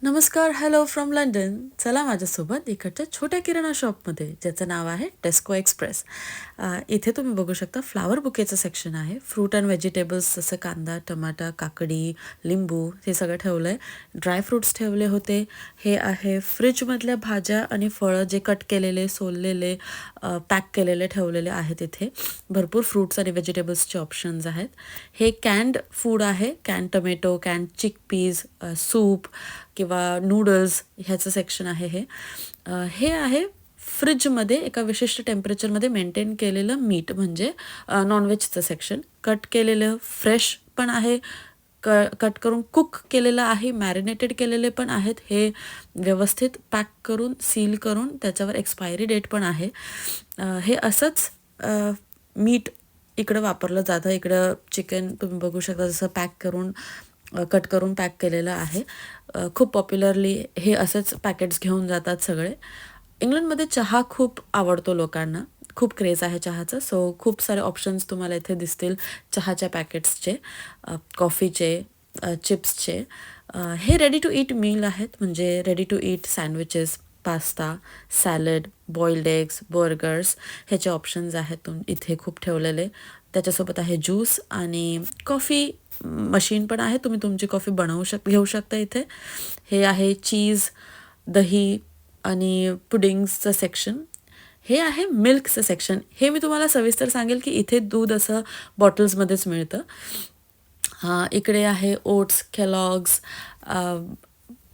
नमस्कार, hello from London. चला माझ्यासोबत इकडच्या छोट्या किराणा शॉपमध्ये, ज्याचं नाव आहे टेस्को एक्सप्रेस. इथे तुम्ही बघू शकता फ्लावर बुकेचं सेक्शन आहे. फ्रूट अँड व्हेजिटेबल्स जसं कांदा, टमाटा, काकडी, लिंबू हे सगळं ठेवलं आहे. ड्रायफ्रूट्स ठेवले होते. हे आहे फ्रीजमधल्या भाज्या आणि फळं जे कट केलेले, सोललेले, पॅक केलेले ठेवलेले आहेत इथे. भरपूर फ्रूट्स आणि व्हेजिटेबल्सचे ऑप्शन्स आहेत. हे कॅन्ड फूड आहे. कॅन्ड टोमॅटो, कॅन्ड चिकपीज, सूप किंवा नूडल्स ह्याचं सेक्शन आहे हे. हे आहे फ्रिजमध्ये एका विशिष्ट टेम्परेचरमध्ये मेंटेन केलेलं मीट म्हणजे नॉनव्हेजचं सेक्शन. कट केलेलं फ्रेश पण आहे, कट करून कुक केलेलं आहे, मॅरिनेटेड केलेले पण आहेत. हे व्यवस्थित पॅक करून सील करून त्याच्यावर एक्सपायरी डेट पण आहे. हे असंच मीट इकडं वापरलं जातं. इकडं चिकन तुम्ही बघू शकता जसं पॅक करून कट करून पॅक केलेलं आहे. खूप पॉप्युलरली हे असेच पॅकेट्स घेऊन जातात सगळे. इंग्लंडमध्ये चहा खूप आवडतो लोकांना. खूप क्रेज आहे चहाचं. सो खूप सारे ऑप्शन्स तुम्हाला इथे दिसतील चहाच्या पॅकेट्सचे, कॉफीचे, चिप्सचे. हे रेडी टू ईट मील आहेत, म्हणजे ready to eat sandwiches, pasta, salad, boiled eggs, burgers ह्याचे ऑप्शन्स आहेत इथे खूप ठेवलेले. त्याच्यासोबत आहे ज्यूस आणि कॉफी मशीन पण आहे. तुम्ही तुमची कॉफी घेऊ शकता इथे. हे आहे चीज, दही आणि पुडिंग्सचं सेक्शन. हे आहे मिल्कचं सेक्शन. हे मी तुम्हाला सविस्तर सांगेल की इथे दूध असं बॉटल्समध्येच मिळतं. इकडे आहे ओट्स, केलॉग्स,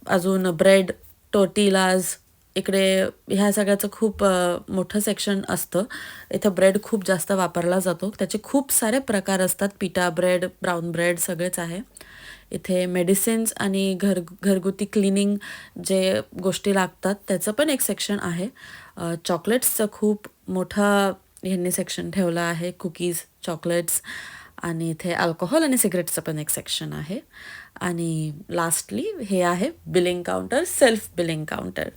अजून ब्रेड, टोर्टिलाज. इकडे ह्या सगळ्याचं खूप मोठं सेक्शन असतं. इथं ब्रेड खूप जास्त वापरला जातो. त्याचे खूप सारे प्रकार असतात. पिटा ब्रेड, ब्राऊन ब्रेड सगळेच आहे. इथे मेडिसिन्स आणि घरगुती क्लिनिंग जे गोष्टी लागतात त्याचं पण एक सेक्शन आहे. चॉकलेट्सचं खूप मोठं ह्यांनी सेक्शन ठेवलं आहे. कुकीज, चॉकलेट्स आणि इथे अल्कोहोल आणि सिगरेटचं पण एक सेक्शन आहे. आणि लास्टली हे आहे billing counter, self billing counter.